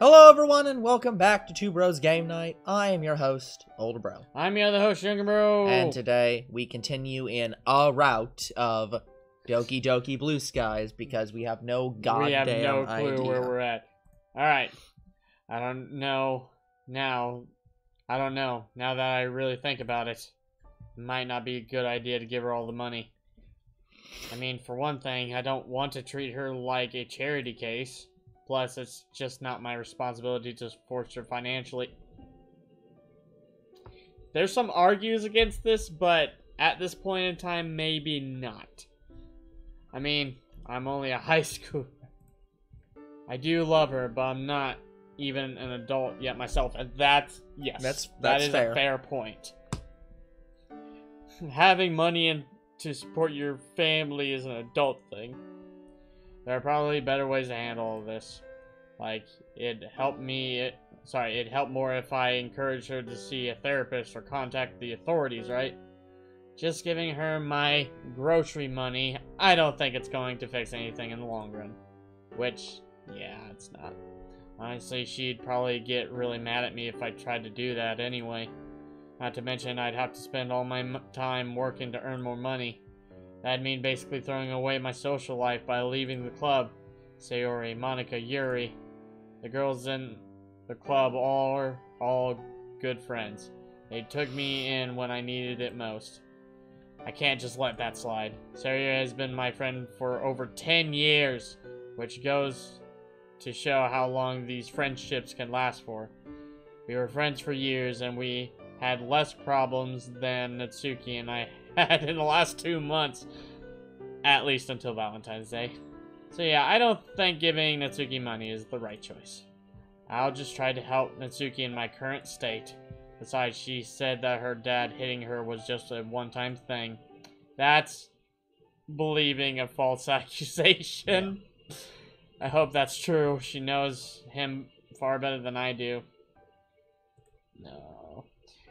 Hello everyone and welcome back to Two Bros Game Night. I am your host, Older Bro. I'm your other host, Younger Bro. And today we continue in a route of Doki Doki Blue Skies because we have no goddamn idea. We have no clue where we're at. Alright. I don't know. Now that I really think about it, it might not be a good idea to give her all the money. I mean, for one thing, I don't want to treat her like a charity case. Plus, it's just not my responsibility to support her financially. There's some argues against this, but at this point in time, maybe not. I mean, I'm only a high schooler. I do love her, but I'm not even an adult yet myself, and that is fair. A fair point. Having money to support your family is an adult thing. There are probably better ways to handle all this. Like, it'd help more if I encouraged her to see a therapist or contact the authorities, right? Just giving her my grocery money, I don't think it's going to fix anything in the long run. Which, yeah, it's not. Honestly, she'd probably get really mad at me if I tried to do that anyway. Not to mention, I'd have to spend all my time working to earn more money. That'd mean basically throwing away my social life by leaving the club. Sayori, Monica, Yuri. The girls in the club are all good friends. They took me in when I needed it most. I can't just let that slide. Sayori has been my friend for over 10 years, which goes to show how long these friendships can last for. We were friends for years, and we had less problems than Natsuki and I had in the last 2 months. At least until Valentine's Day. So yeah, I don't think giving Natsuki money is the right choice. I'll just try to help Natsuki in my current state. Besides, she said that her dad hitting her was just a one-time thing. That's believing a false accusation. Yeah. I hope that's true. She knows him far better than I do. No.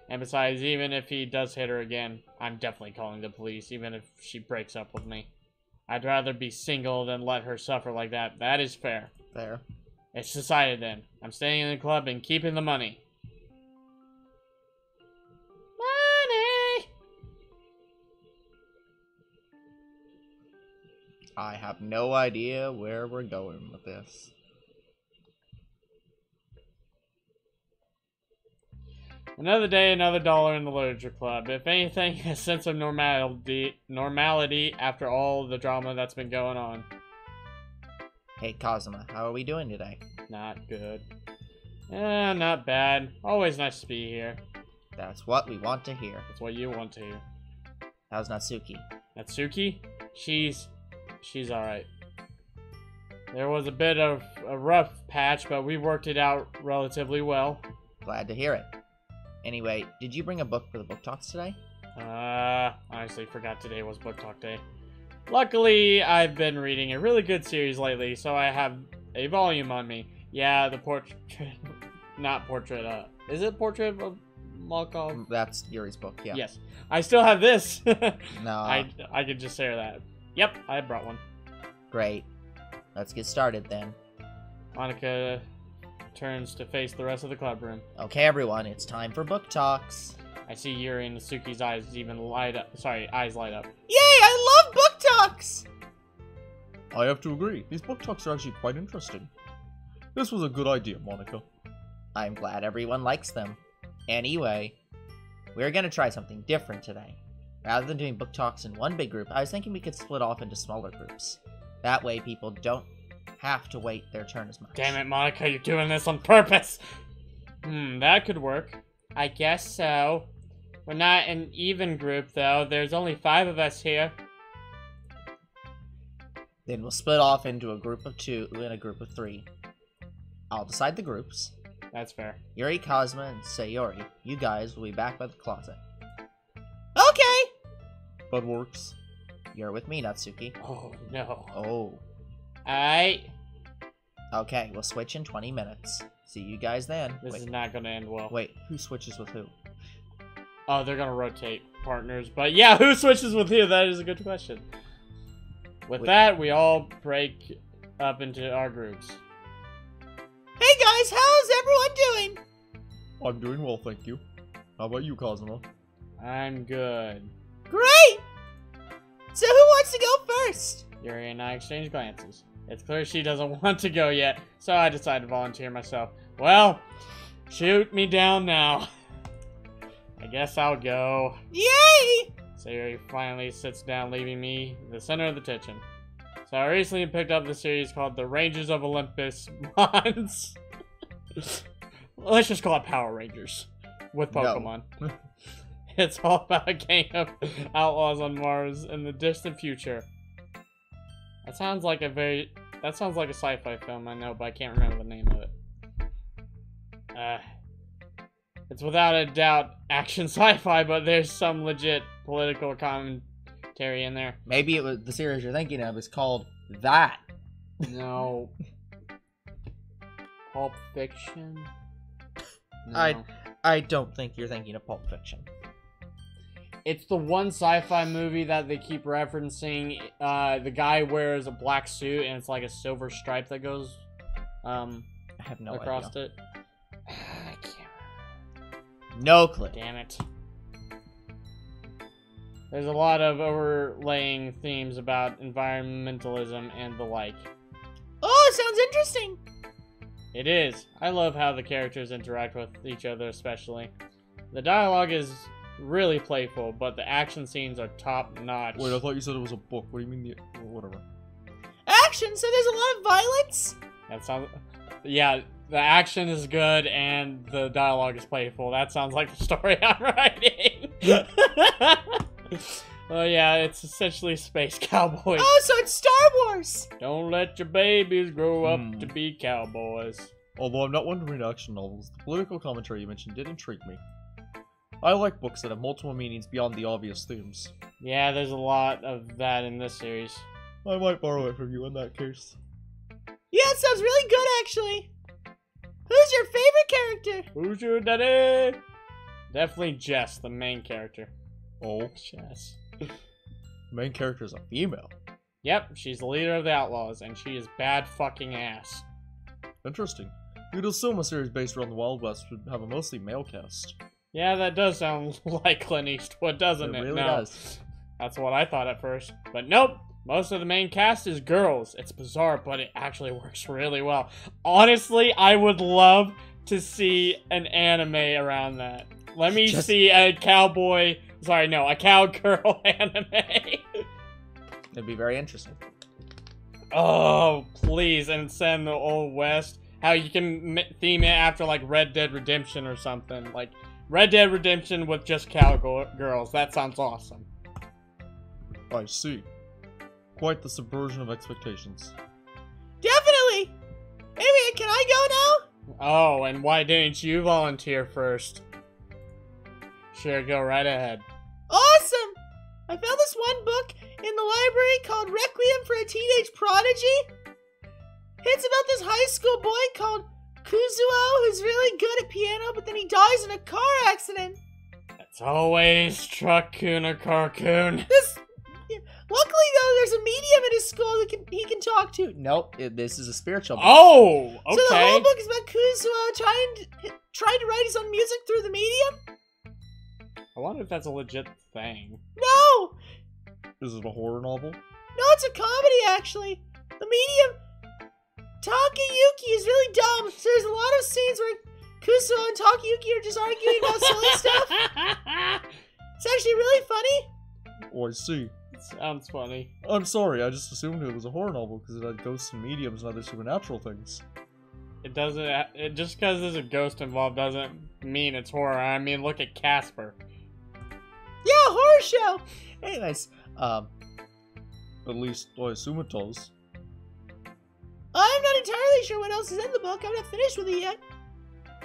And besides, even if he does hit her again, I'm definitely calling the police, even if she breaks up with me. I'd rather be single than let her suffer like that. That is fair. Fair. It's decided then. I'm staying in the club and keeping the money. Money! I have no idea where we're going with this. Another day, another dollar in the literature club. If anything, a sense of normality after all the drama that's been going on. Hey, Kazuma, how are we doing today? Not good. Not bad. Always nice to be here. That's what we want to hear. That's what you want to hear. How's Natsuki? Natsuki? She's alright. There was a bit of a rough patch, but we worked it out relatively well. Glad to hear it. Anyway, did you bring a book for the book talks today? Honestly forgot today was book talk day. Luckily, I've been reading a really good series lately, so I have a volume on me. Yeah, the portrait, not portrait, is it Portrait of Malkov? That's Yuri's book, yeah. Yes. I still have this. No. I could just share that. Yep, I brought one. Great. Let's get started then. Monica turns to face the rest of the club room. Okay, everyone, it's time for book talks. I see Yuri and Natsuki's eyes light up. Yay, I love book talks! I have to agree. These book talks are actually quite interesting. This was a good idea, Monica. I'm glad everyone likes them. Anyway, we're gonna try something different today. Rather than doing book talks in one big group, I was thinking we could split off into smaller groups. That way people don't have to wait their turn as much. Damn it, Monica, you're doing this on purpose! That could work. I guess so. We're not an even group, though. There's only 5 of us here. Then we'll split off into a group of 2 and a group of 3. I'll decide the groups. That's fair. Yuri, Kazuma, and Sayori, you guys will be back by the closet. Okay! That works. You're with me, Natsuki. Oh, no. Oh. Alright. Okay, we'll switch in 20 minutes. See you guys then. This is not gonna end well. Wait, who switches with who? Oh, they're gonna rotate partners. But yeah, who switches with who? That is a good question. With that, we all break up into our groups. Hey Hi guys, how's everyone doing? I'm doing well, thank you. How about you, Cosmo? I'm good. Great! So who wants to go first? Yuri and I exchange glances. It's clear she doesn't want to go yet, so I decide to volunteer myself. Well, shoot me down now. I guess I'll go. Yay! So Yuri finally sits down, leaving me in the center of the kitchen. So I recently picked up the series called The Rangers of Olympus Mons. Let's just call it Power Rangers with Pokemon. No. It's all about a gang of outlaws on Mars in the distant future. That sounds like a sci-fi film, I know, but I can't remember the name of it. It's without a doubt action sci-fi, but there's some legit political commentary in there. Maybe it was the series you're thinking of is called That. No. Pulp Fiction? No. I don't think you're thinking of Pulp Fiction. It's the one sci-fi movie that they keep referencing. The guy wears a black suit and it's like a silver stripe that goes I have no across idea. it. I can't. No clue. Damn it. There's a lot of overlaying themes about environmentalism and the like. Oh, sounds interesting. It is. I love how the characters interact with each other, especially. The dialogue is really playful, but the action scenes are top-notch. Wait, I thought you said it was a book. What do you mean whatever? Action, so there's a lot of violence? That sounds... Yeah, the action is good, and the dialogue is playful. That sounds like the story I'm writing. Oh yeah, it's essentially space cowboys. Oh, so it's Star Wars! Don't let your babies grow up to be cowboys. Although I'm not one to read action novels, the political commentary you mentioned did intrigue me. I like books that have multiple meanings beyond the obvious themes. Yeah, there's a lot of that in this series. I might borrow it from you in that case. Yeah, it sounds really good, actually. Who's your favorite character? Who's your daddy? Definitely Jess, the main character. Oh, Jess. the main character is a female. Yep, she's the leader of the Outlaws, and she is bad fucking ass. Interesting. You'd assume a series based around the Wild West would have a mostly male cast. Yeah, that does sound like Clint Eastwood, doesn't it? It really No. does. That's what I thought at first. But nope! Most of the main cast is girls. It's bizarre, but it actually works really well. Honestly, I would love to see an anime around that. Let me see a cowboy... Sorry, no, a cowgirl anime. It'd be very interesting. Oh, please, and send the Old West. How you can theme it after, like, Red Dead Redemption or something. Like, Red Dead Redemption with just cowgirls. That sounds awesome. I see. Quite the subversion of expectations. Definitely! Anyway, can I go now? Oh, and why didn't you volunteer first? Sure, go right ahead. Awesome! I found this one book in the library called Requiem for a Teenage Prodigy. It's about this high school boy called Kuzuo who's really good at piano, but then he dies in a car accident. It's always Truck-kun or Car-kun. Luckily, though, there's a medium at his school that he can talk to. Nope, this is a spiritual book. Oh, okay. So the whole book is about Kuzuo trying to write his own music through the medium. I wonder if that's a legit thing. No! Is it a horror novel? No, it's a comedy, actually. The medium, Takayuki, is really dumb. So there's a lot of scenes where Kuzuo and Takayuki are just arguing about silly stuff. It's actually really funny. Oh, I see. Sounds funny. I'm sorry, I just assumed it was a horror novel because it had ghosts and mediums and other supernatural things. It doesn't. Just because there's a ghost involved doesn't mean it's horror. I mean, look at Casper. Yeah, horror show. Anyways, At least, I assume it does. I'm not entirely sure what else is in the book. I'm not finished with it yet.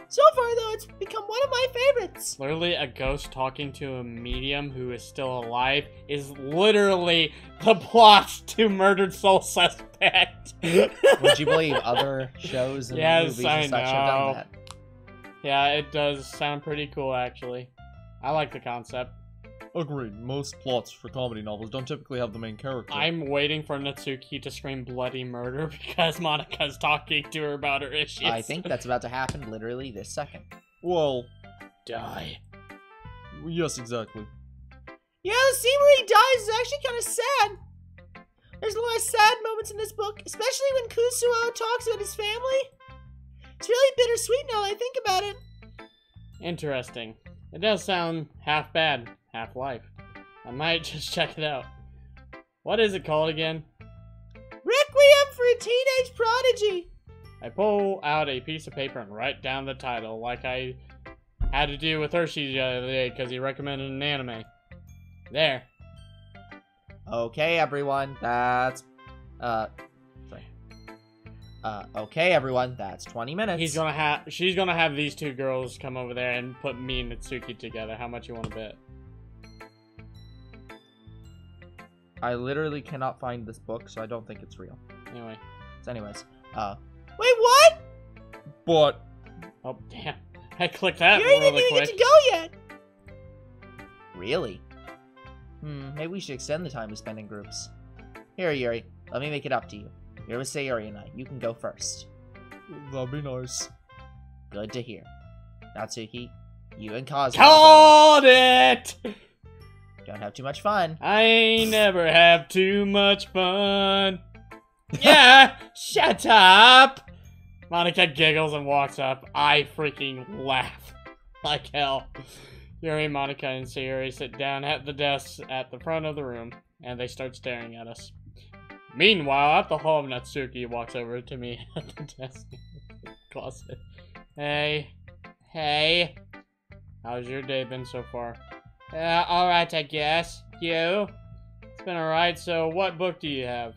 So far, though, it's become one of my favorites. Literally, a ghost talking to a medium who is still alive is literally the plot to Murdered Soul Suspect. Would you believe other shows and Yes, movies I and such have know. done that? Yeah, it does sound pretty cool, actually. I like the concept. Agreed. Most plots for comedy novels don't typically have the main character. I'm waiting for Natsuki to scream bloody murder because Monika's talking to her about her issues. I think that's about to happen literally this second. Well, Die. yes, exactly. Yeah, the scene where he dies is actually kind of sad. There's a lot of sad moments in this book, especially when Kusuo talks about his family. It's really bittersweet now that I think about it. Interesting. It does sound half bad, half life. I might just check it out. What is it called again? Requiem for a Teenage Prodigy. I pull out a piece of paper and write down the title like I had to do with Hershey the other day because he recommended an anime. There. Okay, everyone, that's... okay, everyone, that's 20 minutes. She's gonna have these two girls come over there and put me and Natsuki together. How much you want to bet? I literally cannot find this book, so I don't think it's real. Anyway. So anyways, wait, what? But Oh, damn. I clicked that You didn't really even quick. get to go yet! Really? Maybe we should extend the time we spend in groups. Here, Yuri, let me make it up to you. You're with Sayori and I. You can go first. that'd be nice. Good to hear. Natsuki, you and Kazuo Called it! don't have too much fun. I never have too much fun. Yeah, shut up! Monika giggles and walks up. I freaking laugh like hell. Yuri, Monika, and Sayori sit down at the desks at the front of the room, and they start staring at us. Meanwhile, at the home, Natsuki walks over to me at the desk in the closet. Hey. How's your day been so far? Alright, I guess. You? It's been alright, so what book do you have?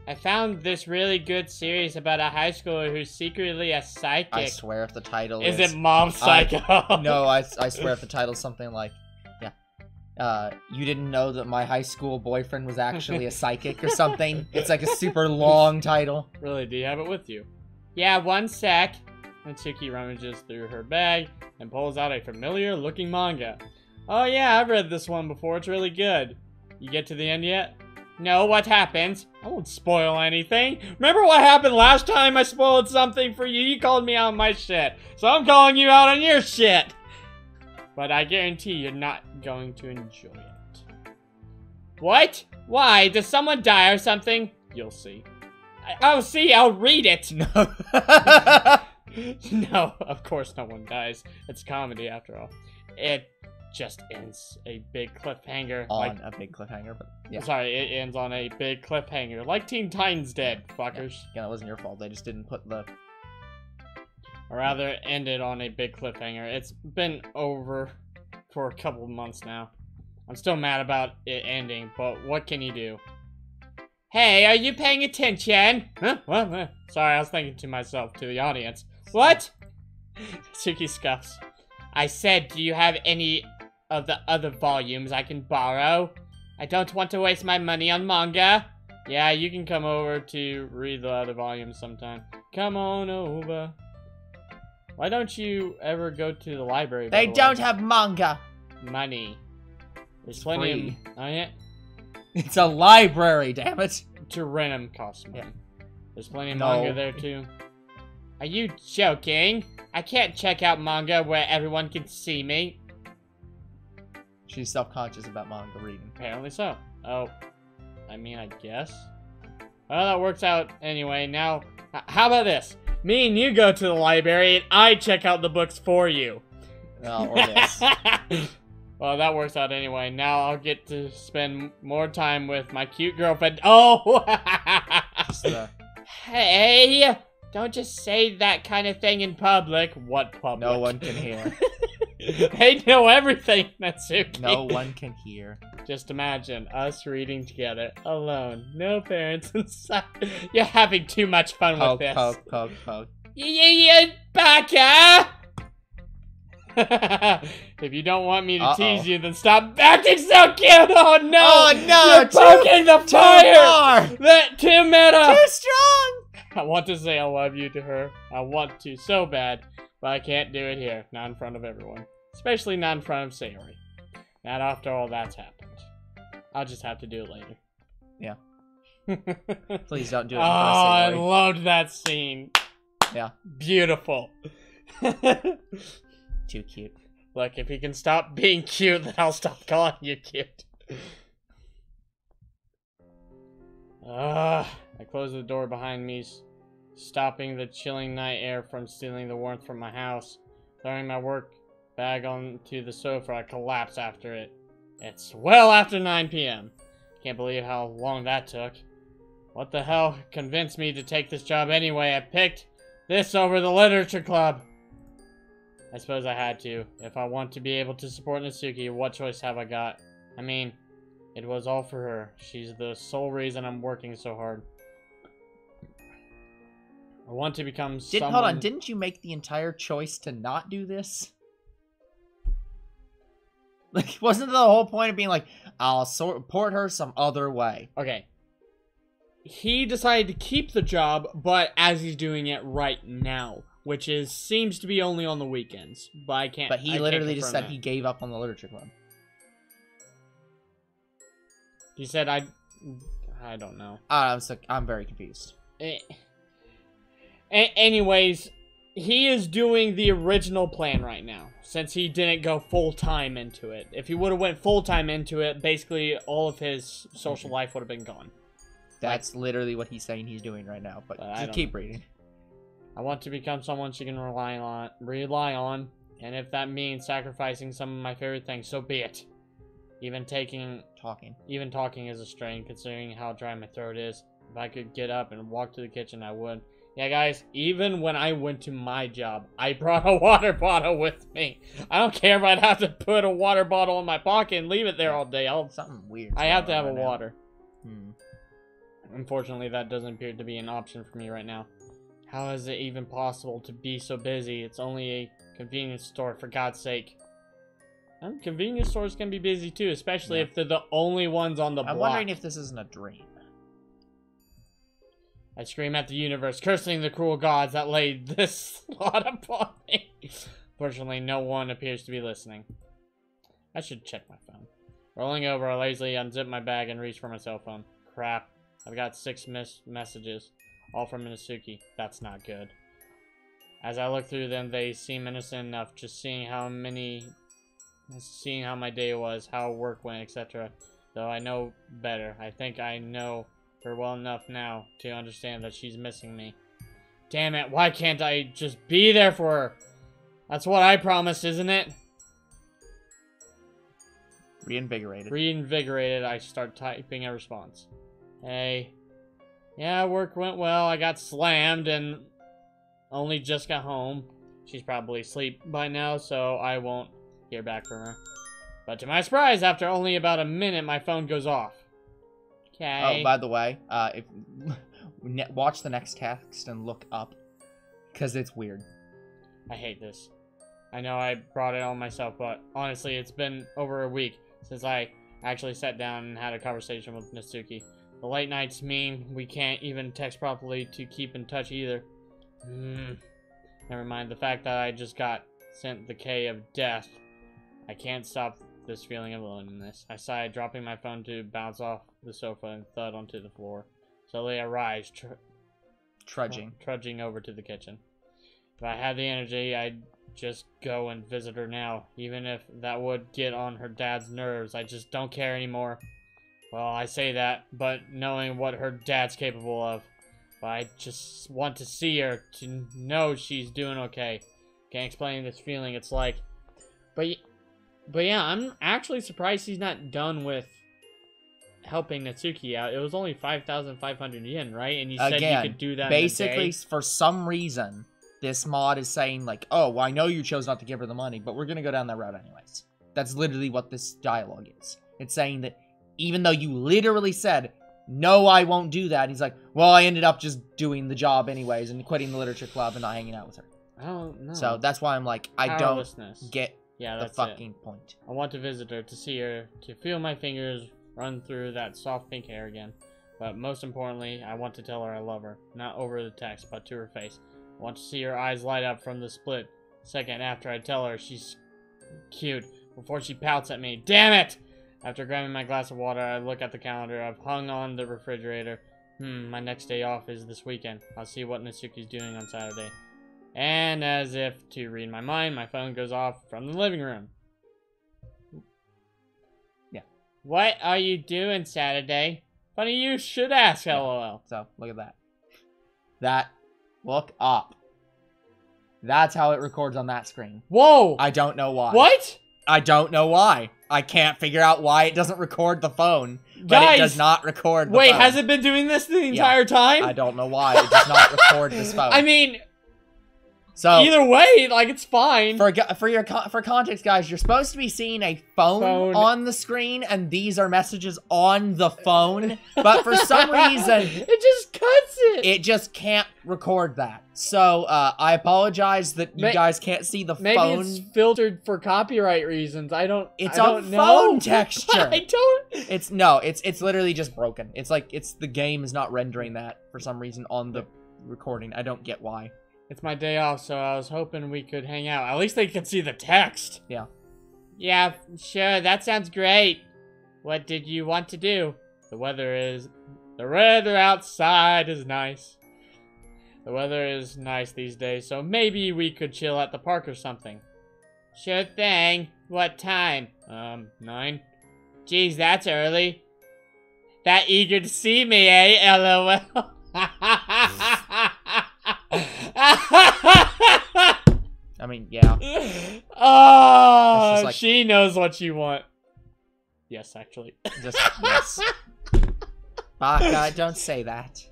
I found this really good series about a high schooler who's secretly a psychic. I swear if the title Is it Mom Psycho? No, I swear if the title's something like, you didn't know that my high school boyfriend was actually a psychic or something. It's like a super long title. Really, do you have it with you? Yeah, one sec. Natsuki rummages through her bag and pulls out a familiar-looking manga. Oh yeah, I've read this one before. It's really good. You get to the end yet? No, what happens? I won't spoil anything. Remember what happened last time I spoiled something for you? You called me out on my shit. So I'm calling you out on your shit. But I guarantee you're not going to enjoy it. What? Why? Does someone die or something? You'll see. I'll see. I'll read it. No. No, of course no one dies. It's comedy after all. It just ends a big cliffhanger. On a big cliffhanger, but yeah. Sorry, it ends on a big cliffhanger. Like Teen Titans did, fuckers. Yeah, that wasn't your fault. They just didn't put the... Or rather, it ended on a big cliffhanger. It's been over for a couple of months now. I'm still mad about it ending, but what can you do? Hey, are you paying attention? Huh? What? Sorry, I was thinking to myself, to the audience. What? Suki scuffs. I said, do you have any of the other volumes I can borrow? I don't want to waste my money on manga. Yeah, you can come over to read the other volumes sometime. Come on over. Why don't you ever go to the library? They don't have manga. Money. There's It's plenty free. of... Oh, yeah? It's a library, damn it. To rent them costs money. Yeah. There's plenty of No. manga there, too. Are you joking? I can't check out manga where everyone can see me. She's self-conscious about manga reading. Apparently so. Oh. I mean, I guess. Well, that works out anyway. Now, how about this? Me and you go to the library and I check out the books for you. Or this. Well, that works out anyway. Now I'll get to spend more time with my cute girlfriend. Oh! Just the... Hey! Don't just say that kind of thing in public. What public? No one can hear. They know everything, Natsuki. No one can hear. Just imagine us reading together, alone, no parents inside. You're having too much fun Poke, with this. poke, poke, poke. You baka! If you don't want me to tease you, then stop acting so cute! Oh no! Oh no! You're poking the fire! far! That too meta! Too strong! I want to say I love you to her. I want to so bad, but I can't do it here. Not in front of everyone. Especially not in front of Sayori. Not after all that's happened. I'll just have to do it later. Yeah. Please don't do it. Oh, I loved that scene. Yeah. Beautiful. Too cute. Look, if you can stop being cute, then I'll stop calling you cute. I closed the door behind me, stopping the chilling night air from stealing the warmth from my house. Throwing my work bag onto the sofa, I collapse after it. It's well after 9 p.m. Can't believe how long that took. What the hell convinced me to take this job anyway? I picked this over the literature club. I suppose I had to. If I want to be able to support Natsuki, what choice have I got? I mean, it was all for her. She's the sole reason I'm working so hard. I want to become someone... Hold on, didn't you make the entire choice to not do this? Like, wasn't the whole point of being like, I'll support her some other way? Okay. He decided to keep the job, but as he's doing it right now, which seems to be only on the weekends. But I can't. But he literally just said he gave up on the literature club. He said I don't know. I'm very confused. Anyways, he is doing the original plan right now, since he didn't go full-time into it. If he would have went full-time into it, basically all of his social life would have been gone. That's literally what he's saying he's doing right now, but just keep reading. I want to become someone she can rely on, and if that means sacrificing some of my favorite things, so be it. Even talking is a strain, considering how dry my throat is. If I could get up and walk to the kitchen, I would. Yeah, guys, even when I went to my job, I brought a water bottle with me. I don't care if I'd have to put a water bottle in my pocket and leave it there all day. Something weird. I have to have a water. Hmm. Unfortunately, that doesn't appear to be an option for me right now. How is it even possible to be so busy? It's only a convenience store, for God's sake. And convenience stores can be busy too, especially if they're the only ones on the block. I'm wondering if this isn't a dream. I scream at the universe, cursing the cruel gods that laid this lot upon me. Fortunately, no one appears to be listening. I should check my phone. Rolling over, I lazily unzip my bag and reach for my cell phone. Crap. I've got 6 messages, all from Natsuki. That's not good. As I look through them, they seem innocent enough, just seeing how my day was, how work went, etc. Though I know better. I think I know her well enough now to understand that she's missing me. Damn it, why can't I just be there for her? That's what I promised, isn't it? Reinvigorated, I start typing a response. Hey. Yeah, work went well. I got slammed and only just got home. She's probably asleep by now, so I won't hear back from her. But to my surprise, after only about a minute, my phone goes off. Okay. Oh, by the way, watch the next text and look up, because it's weird. I hate this. I know I brought it on myself, but honestly, it's been over a week since I actually sat down and had a conversation with Natsuki. The late nights mean we can't even text properly to keep in touch either. Never mind, the fact that I just got sent the K of death. I can't stop this feeling of loneliness. I sighed, dropping my phone to bounce off the sofa and thud onto the floor. Slowly I rise, trudging over to the kitchen. If I had the energy, I'd just go and visit her now. Even if that would get on her dad's nerves, I just don't care anymore. Well, I say that, but knowing what her dad's capable of. But I just want to see her, to know she's doing okay. Can't explain this feeling it's like. But yeah, I'm actually surprised he's not done with helping Natsuki out. It was only 5,500 yen, right? And you said you could do that basically, in a day? for some reason, this mod is saying, like, oh, well, I know you chose not to give her the money, but we're going to go down that route anyways. That's literally what this dialogue is. It's saying that even though you literally said, no, I won't do that, he's like, well, I ended up just doing the job anyways and quitting the literature club and not hanging out with her. I don't know. So that's why I'm like, I don't get the fucking point. I want to visit her, to see her, to feel my fingers run through that soft pink hair again. But most importantly, I want to tell her I love her. Not over the text, but to her face. I want to see her eyes light up from the split second after I tell her she's cute. before she pouts at me. Damn it! After grabbing my glass of water, I look at the calendar I've hung on the refrigerator. My next day off is this weekend. I'll see what Natsuki's doing on Saturday. And as if to read my mind, my phone goes off from the living room. Yeah. What are you doing Saturday? Funny you should ask, LOL. So, look at that. Look up. That's how it records on that screen. Whoa! I don't know why. What? I don't know why. I can't figure out why it doesn't record the phone. But Guys, it does not record the wait, phone. has it been doing this the entire time? I don't know why. It does not record this phone. I mean, so either way, like, it's fine. For context, guys, you're supposed to be seeing a phone on the screen, and these are messages on the phone. But for some reason, it just cuts it. It just can't record that. So I apologize that you guys can't see the phone. Maybe it's filtered for copyright reasons. It's I a don't know. phone texture. I don't. It's literally just broken. It's like the game is not rendering that for some reason on the recording. I don't get why. It's my day off, so I was hoping we could hang out. At least they could see the text. Yeah. Yeah, sure. That sounds great. What did you want to do? The weather outside is nice. The weather is nice these days, so maybe we could chill at the park or something. Sure thing. What time? 9. Geez, that's early. That eager to see me, eh? LOL. I mean, yeah. Oh, like, she knows what you want. Yes, actually. Just, yes. Baka, don't say that.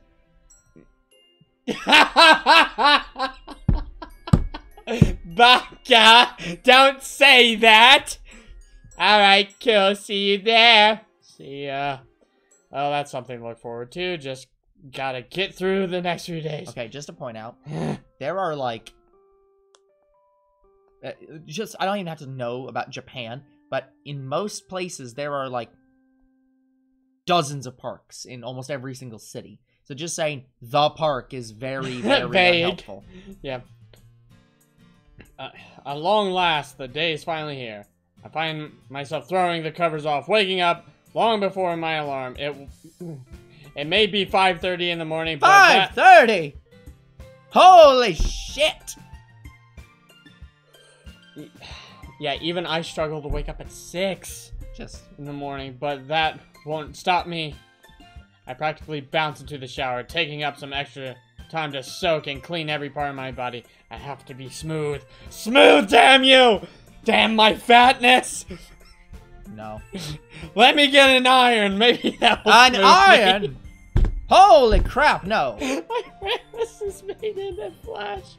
Baka, don't say that. Alright, cool. See you there. See ya. Oh, that's something to look forward to. Just gotta get through the next few days. Okay, just to point out, there are like... I don't even have to know about Japan, but in most places there are like dozens of parks in almost every single city. So just saying the park is very, very unhelpful. Yeah. At long last, the day is finally here. I find myself throwing the covers off, waking up long before my alarm. It may be 5:30 in the morning, but 5:30! Holy shit! Yeah, even I struggle to wake up at 6 just in the morning, but that won't stop me. I practically bounce into the shower, taking up some extra time to soak and clean every part of my body. I have to be smooth. Smooth, damn you! Damn my fatness! No. Let me get an iron. Maybe that will An smooth iron? me. Holy crap, no. My breakfast is made in a flash.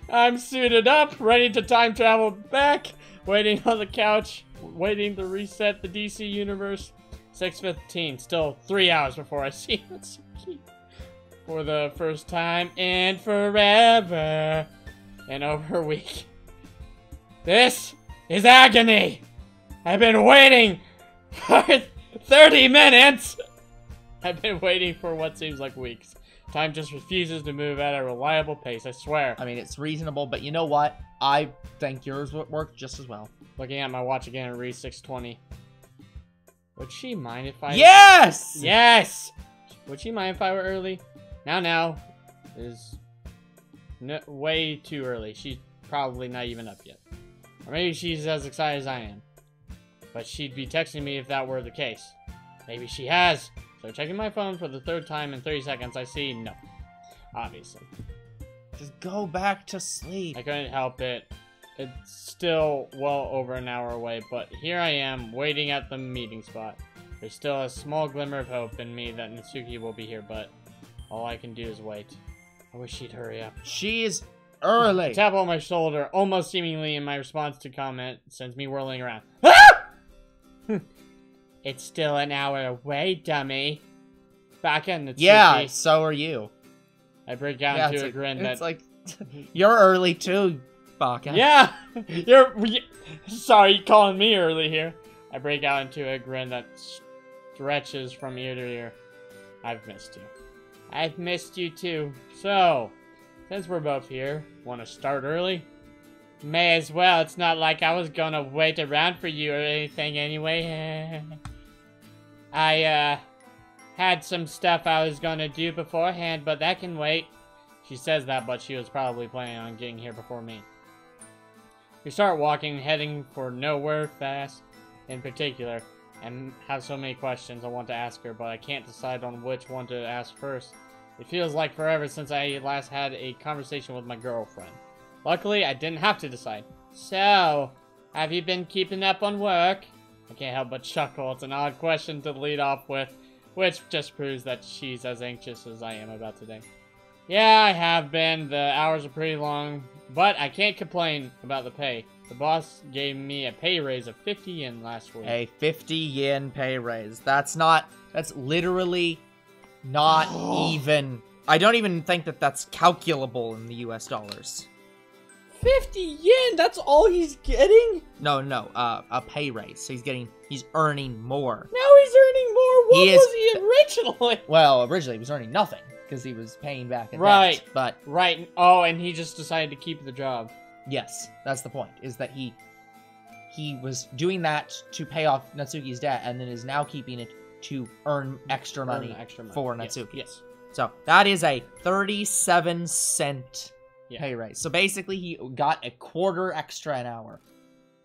I'm suited up, ready to time travel back, waiting on the couch, waiting to reset the DC universe. 6:15, still 3 hours before I see Natsuki. For the first time in forever. In over a week. This is agony. I've been waiting for 30 minutes. I've been waiting for what seems like weeks. Time just refuses to move at a reliable pace, I swear. I mean, it's reasonable, but you know what? I think yours would work just as well. Looking at my watch again, it reads 6:20. Would she mind if I... Yes! Yes! Would she mind if I were early? Now is way too early. She's probably not even up yet. Or maybe she's as excited as I am. But she'd be texting me if that were the case. Maybe she has. So checking my phone for the 3rd time in 30 seconds, I see no. Obviously. Just go back to sleep. I couldn't help it. It's still well over an hour away, but here I am, waiting at the meeting spot. There's still a small glimmer of hope in me that Natsuki will be here, but all I can do is wait. I wish she'd hurry up. She's early. Tap on my shoulder, almost seemingly in my response to comment, sends me whirling around. Ah! It's still an hour away, dummy. Back in Natsuki. Yeah, so are you. I break out into a grin that... It's like, you're early too, Baka. Yeah! Sorry, calling me early here. I break out into a grin that stretches from ear to ear. I've missed you. I've missed you too. So, since we're both here, want to start early? May as well. It's not like I was gonna wait around for you or anything anyway. I, had some stuff I was gonna do beforehand, but that can wait. She says that, but she was probably planning on getting here before me. We start walking, heading for nowhere fast in particular, and have so many questions I want to ask her, but I can't decide on which one to ask first. It feels like forever since I last had a conversation with my girlfriend. Luckily, I didn't have to decide. So, have you been keeping up on work? I can't help but chuckle. It's an odd question to lead off with, which just proves that she's as anxious as I am about today. Yeah, I have been. The hours are pretty long, but I can't complain about the pay. The boss gave me a pay raise of 50 yen last week. A 50 yen pay raise. That's literally not even... I don't even think that that's calculable in the US dollars. 50 yen? That's all he's getting? No, a pay raise. So he's earning more. Now he's earning more? What was he originally? Well, originally he was earning nothing, because he was paying back a right. debt, but... Right. Oh, and he just decided to keep the job. Yes, that's the point, is that he was doing that to pay off Natsuki's debt, and then is now keeping it to earn extra money for Natsuki. Yes. So, that is a 37-cent pay raise. So, basically, he got a quarter extra an hour.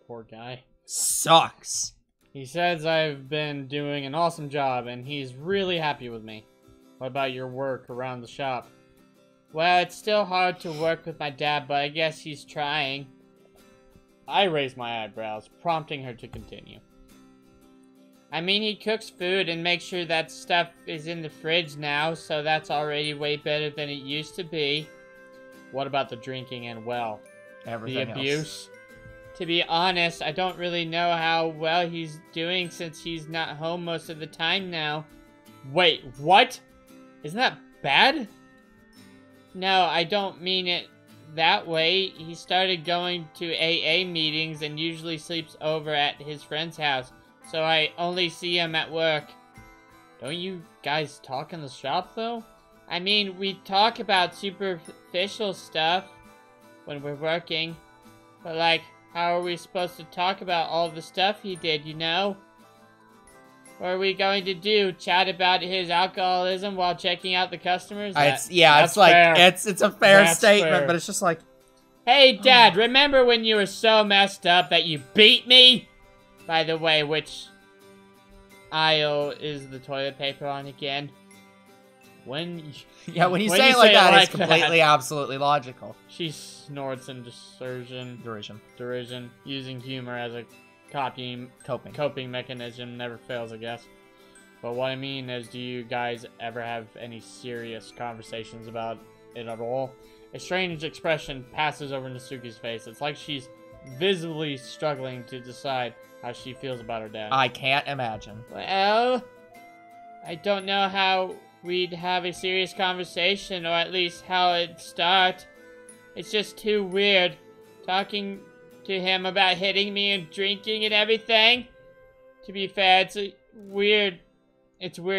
Poor guy. Sucks. He says I've been doing an awesome job, and he's really happy with me. What about your work around the shop? Well, it's still hard to work with my dad, but I guess he's trying. I raise my eyebrows, prompting her to continue. I mean, he cooks food and makes sure that stuff is in the fridge now, so that's already way better than it used to be. What about the drinking and, well, everything the abuse? Else. To be honest, I don't really know how well he's doing since he's not home most of the time now. Wait, what? Isn't that bad? No, I don't mean it that way. He started going to AA meetings and usually sleeps over at his friend's house, so I only see him at work. Don't you guys talk in the shop, though? I mean, we talk about superficial stuff when we're working, but like, how are we supposed to talk about all the stuff he did, you know? What are we going to do? Chat about his alcoholism while checking out the customers? It's a fair statement, but it's just like... Hey, Dad, remember when you were so messed up that you beat me? By the way, which aisle is the toilet paper on again? When you say it like that, it's completely, absolutely logical. She snorts in derision, using humor as a coping mechanism. Never fails, I guess. But what I mean is, do you guys ever have any serious conversations about it at all? A strange expression passes over Natsuki's face. It's like she's visibly struggling to decide how she feels about her dad. I can't imagine. Well, I don't know how we'd have a serious conversation, or at least how it'd start. It's just too weird, talking to him about hitting me and drinking and everything. To be fair, it's weird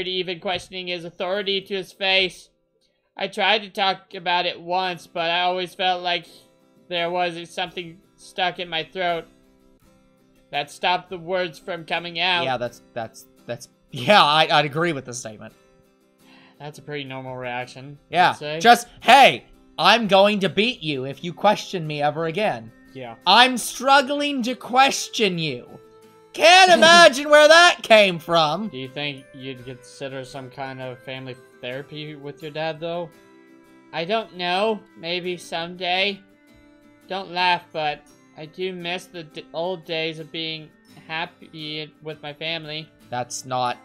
even questioning his authority to his face. I tried to talk about it once, but I always felt like there was something stuck in my throat that stopped the words from coming out. Yeah, I'd agree with the statement. That's a pretty normal reaction. Yeah, just, hey, I'm going to beat you if you question me ever again. Yeah. I'm struggling to question you. Can't imagine where that came from. Do you think you'd consider some kind of family therapy with your dad, though? I don't know. Maybe someday. Don't laugh, but I do miss the old days of being happy with my family. That's not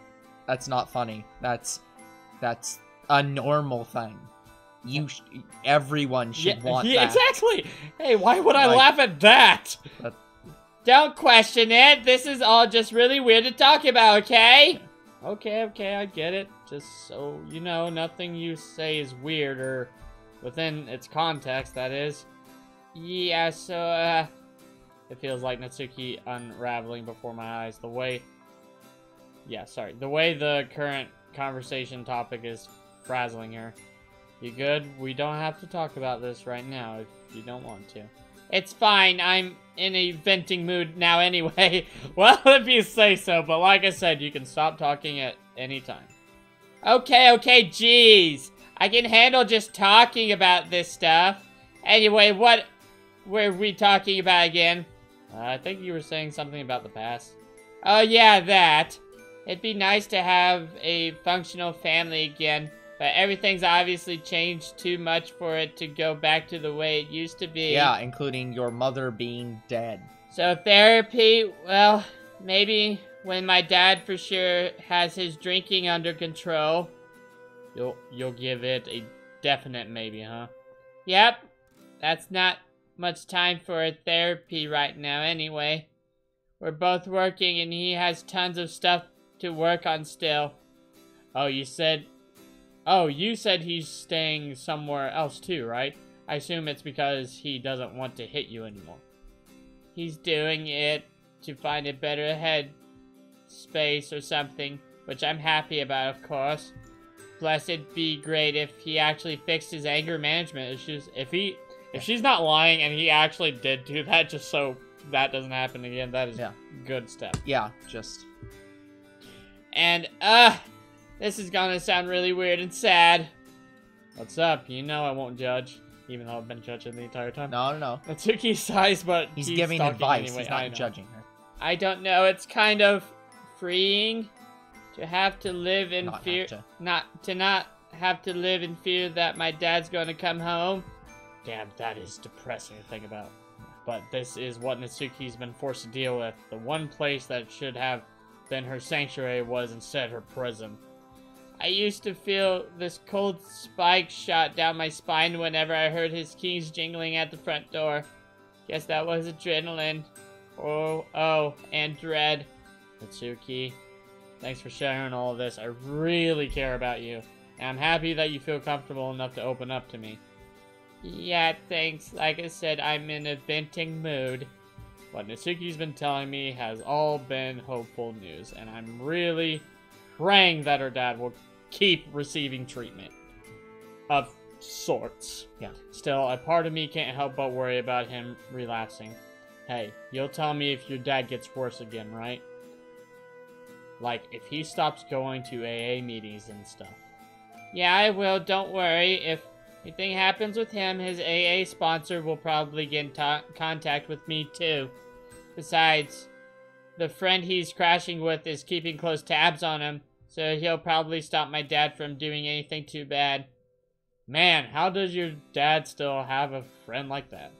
funny. That's a normal thing. Everyone should want that. Exactly. Hey, why would I laugh at that? Don't question it. This is all just really weird to talk about, okay? Okay, I get it. Just so you know, nothing you say is weird, or within its context, that is. Yeah, so, it feels like Natsuki unraveling before my eyes. The way the current conversation topic is frazzling her. You good? We don't have to talk about this right now if you don't want to. It's fine. I'm in a venting mood now anyway. Well, if you say so, but like I said, you can stop talking at any time. Okay, jeez. I can handle just talking about this stuff. Anyway, what were we talking about again? I think you were saying something about the past. Oh yeah, that. It'd be nice to have a functional family again, but everything's obviously changed too much for it to go back to the way it used to be. Yeah, including your mother being dead. So therapy, well, maybe when my dad for sure has his drinking under control, you'll give it a definite maybe, huh? Yep, that's not much time for a therapy right now anyway. We're both working and he has tons of stuff to work on still. Oh, you said he's staying somewhere else too, right? I assume it's because he doesn't want to hit you anymore. He's doing it to find a better head space or something, which I'm happy about, of course. Plus, it'd be great if he actually fixed his anger management issues. If she's not lying and he actually did do that, just so that doesn't happen again, that is good stuff. Yeah, just... And, this is gonna sound really weird and sad. What's up? You know I won't judge, even though I've been judging the entire time. No. Natsuki's size, but he's giving advice. Anyway. He's not judging her. I don't know. It's kind of freeing to have to live in fear. Not have to live in fear that my dad's gonna come home. Damn, that is depressing to think about. But this is what Natsuki's been forced to deal with. The one place that should have been her sanctuary was instead her prison. I used to feel this cold spike shot down my spine whenever I heard his keys jingling at the front door. Guess that was adrenaline. Oh, and dread. Natsuki, thanks for sharing all of this. I really care about you. And I'm happy that you feel comfortable enough to open up to me. Yeah, thanks. Like I said, I'm in a venting mood. What Natsuki's been telling me has all been hopeful news, and I'm really praying that her dad will keep receiving treatment. Of sorts. Yeah. Still, a part of me can't help but worry about him relapsing. Hey, you'll tell me if your dad gets worse again, right? Like, if he stops going to AA meetings and stuff. Yeah, I will, don't worry. If anything happens with him, his AA sponsor will probably get in contact with me too. Besides, the friend he's crashing with is keeping close tabs on him, so he'll probably stop my dad from doing anything too bad. Man, how does your dad still have a friend like that?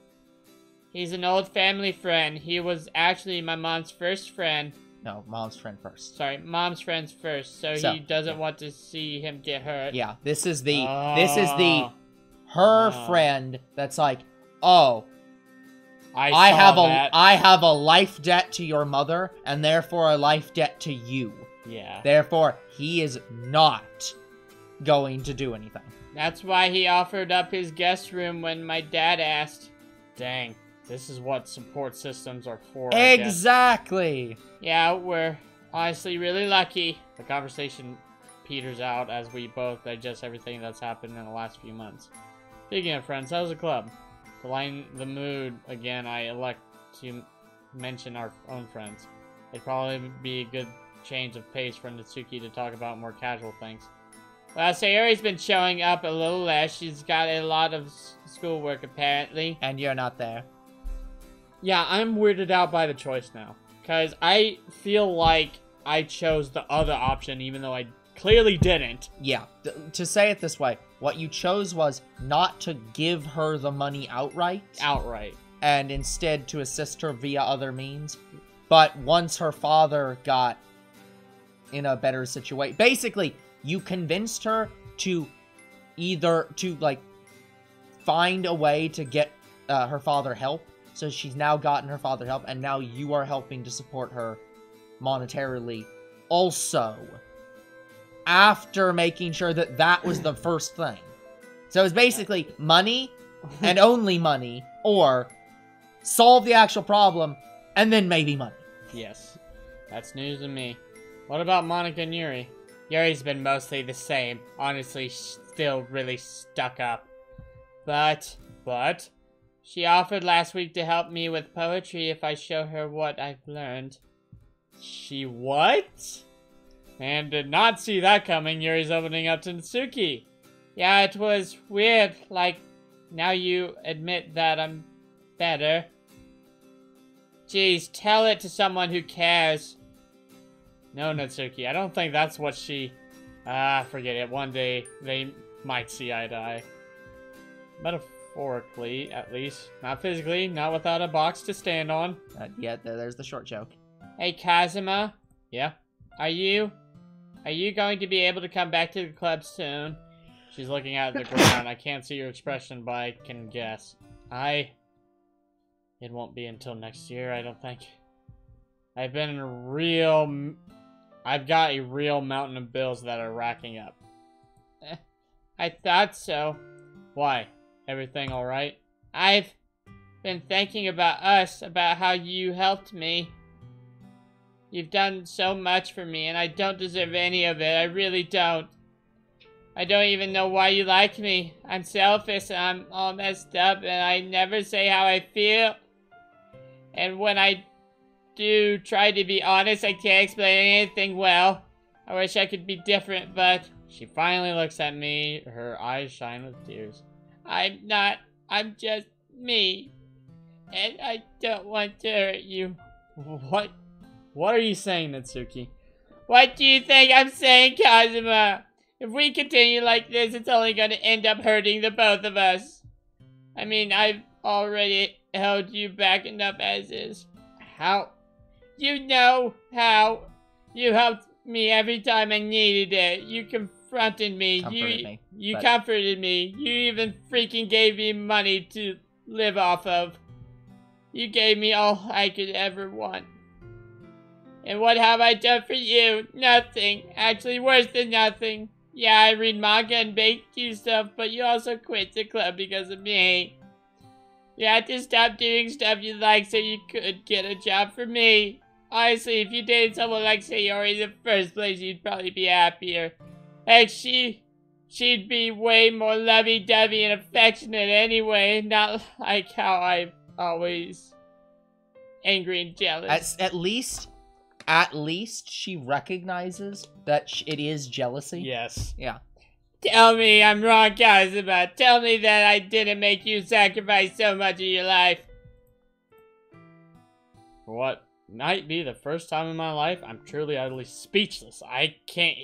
He's an old family friend. He was actually my mom's first friend. No, mom's friend first. Sorry, mom's friends first, so he doesn't want to see him get hurt. Yeah, this is the her friend that's like, oh, I have a life debt to your mother, and therefore a life debt to you. Yeah. Therefore, he is not going to do anything. That's why he offered up his guest room when my dad asked. Dang, this is what support systems are for. Exactly. Yeah, we're honestly really lucky. The conversation peters out as we both digest everything that's happened in the last few months. Speaking of friends, how's the club? To lighten the mood again, I elect to mention our own friends. It'd probably be a good change of pace for Natsuki to talk about more casual things. Well, Sayori's been showing up a little less. She's got a lot of schoolwork, apparently. And you're not there. Yeah, I'm weirded out by the choice now. Because I feel like I chose the other option, even though I clearly didn't. Yeah, to say it this way, what you chose was not to give her the money outright. And instead to assist her via other means. But once her father got in a better situation, basically, you convinced her to find a way to get her father help. So she's now gotten her father help, and now you are helping to support her monetarily also. After making sure that that was the first thing. So it's basically money, and only money, or solve the actual problem, and then maybe money. Yes, that's news to me. What about Monica and Yuri? Yuri's been mostly the same. Honestly, still really stuck up. But, She offered last week to help me with poetry if I show her what I've learned. She what? And did not see that coming. Yuri's opening up to Natsuki. Yeah, it was weird. Like, now you admit that I'm better. Jeez, tell it to someone who cares. No, Natsuki, I don't think that's what she... forget it. One day, they might see eye to eye. Metaphorically, at least. Not physically, not without a box to stand on. Yeah, there's the short joke. Hey, Kazuma. Yeah? Are you going to be able to come back to the club soon? She's looking at the ground. I can't see your expression, but I can guess. It won't be until next year, I don't think. I've got a real mountain of bills that are racking up. I thought so. Why? Everything alright? I've been thinking about us, about how you helped me. You've done so much for me, and I don't deserve any of it. I really don't. I don't even know why you like me. I'm selfish, and I'm all messed up, and I never say how I feel. And when I do try to be honest, I can't explain anything well. I wish I could be different, but... She finally looks at me. Her eyes shine with tears. I'm just me. And I don't want to hurt you. What are you saying, Natsuki? What do you think I'm saying, Kazuma? If we continue like this, it's only going to end up hurting the both of us. I mean, I've already held you back enough as is. How? You know how. You helped me every time I needed it. You confronted me. You comforted me. You even freaking gave me money to live off of. You gave me all I could ever want. And what have I done for you? Nothing. Actually, worse than nothing. Yeah, I read manga and bake you stuff, but you also quit the club because of me. You had to stop doing stuff you like so you could get a job for me. Honestly, if you dated someone like Sayori in the first place, you'd probably be happier. Heck, she'd be way more lovey-dovey and affectionate anyway, not like how I'm always angry and jealous. At least she recognizes that it is jealousy. Yes. Yeah. Tell me I'm wrong, Kazuma. Tell me that I didn't make you sacrifice so much of your life. For what might be the first time in my life, I'm truly utterly speechless. I can't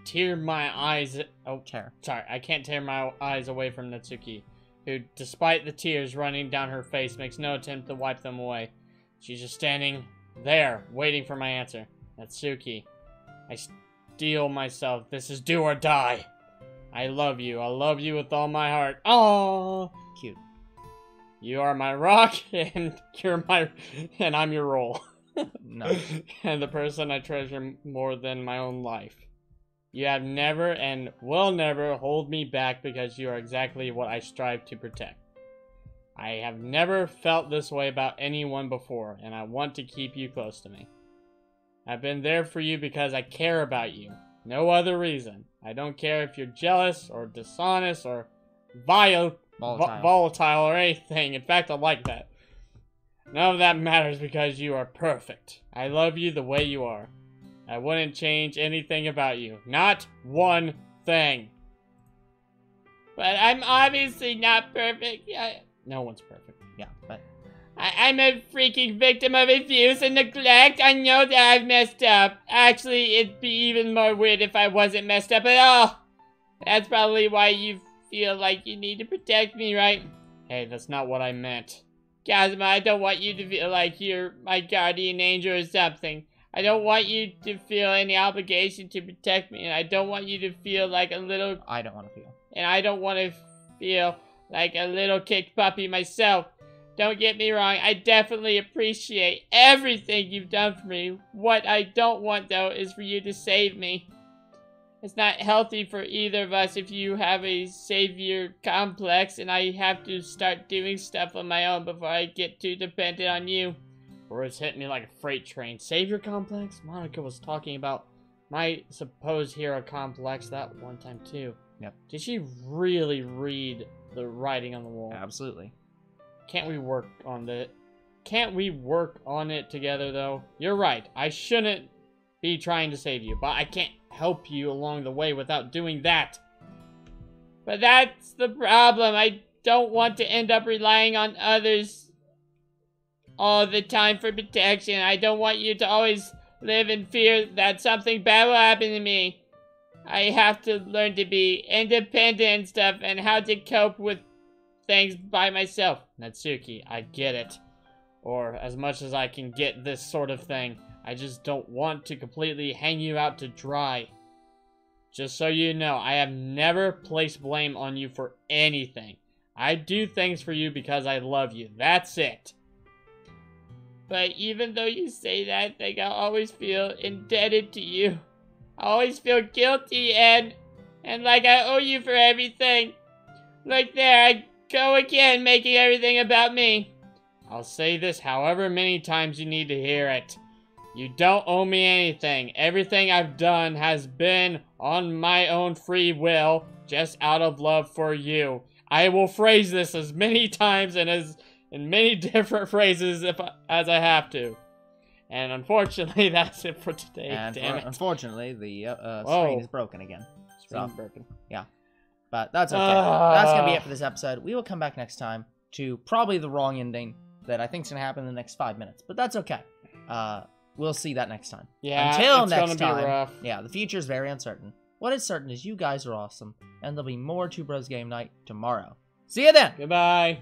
tear my eyes... Oh, sorry. I can't tear my eyes away from Natsuki, who, despite the tears running down her face, makes no attempt to wipe them away. She's just standing there, waiting for my answer. Natsuki, I steel myself. This is do or die. I love you. I love you with all my heart. Oh, cute. You are my rock, and I'm your roll. No. And the person I treasure more than my own life. You have never and will never hold me back because you are exactly what I strive to protect. I have never felt this way about anyone before, and I want to keep you close to me. I've been there for you because I care about you. No other reason. I don't care if you're jealous or dishonest or volatile or anything. In fact, I like that. None of that matters because you are perfect. I love you the way you are. I wouldn't change anything about you. Not one thing. But I'm obviously not perfect. No one's perfect. Yeah, but... I'm a freaking victim of abuse and neglect. I know that I've messed up. Actually, it'd be even more weird if I wasn't messed up at all. That's probably why you feel like you need to protect me, right? Hey, that's not what I meant. Kazuma, I don't want you to feel like you're my guardian angel or something. I don't want you to feel any obligation to protect me, and I don't want you to feel like a little... I don't want to feel. And I don't want to feel like a little kicked puppy myself. Don't get me wrong, I definitely appreciate everything you've done for me. What I don't want, though, is for you to save me. It's not healthy for either of us if you have a savior complex and I have to start doing stuff on my own before I get too dependent on you. Words hit me like a freight train. Savior complex? Monica was talking about my supposed hero complex that one time, too. Yep. Did she really read the writing on the wall? Absolutely. Can't we work on it together, though? You're right. I shouldn't be trying to save you, but I can't help you along the way without doing that. But that's the problem. I don't want to end up relying on others all the time for protection. I don't want you to always live in fear that something bad will happen to me. I have to learn to be independent and stuff, and how to cope with things by myself. Natsuki, I get it. Or as much as I can get this sort of thing. I just don't want to completely hang you out to dry. Just so you know, I have never placed blame on you for anything. I do things for you because I love you. That's it. But even though you say that, I think I'll always feel indebted to you. I always feel guilty and like I owe you for everything. Look there, I go again, making everything about me. I'll say this however many times you need to hear it. You don't owe me anything. Everything I've done has been on my own free will, just out of love for you. I will phrase this as many times and in many different phrases as I have to. And unfortunately, that's it for today. And damn it. Unfortunately, the screen is broken again. Screen's broken. Yeah. But that's okay. That's going to be it for this episode. We will come back next time to probably the wrong ending that I think is going to happen in the next 5 minutes. But that's okay. We'll see that next time. Yeah, Until it's next gonna be time. rough. Yeah, the future is very uncertain. What is certain is you guys are awesome. And there'll be more Two Bros Game Night tomorrow. See you then! Goodbye.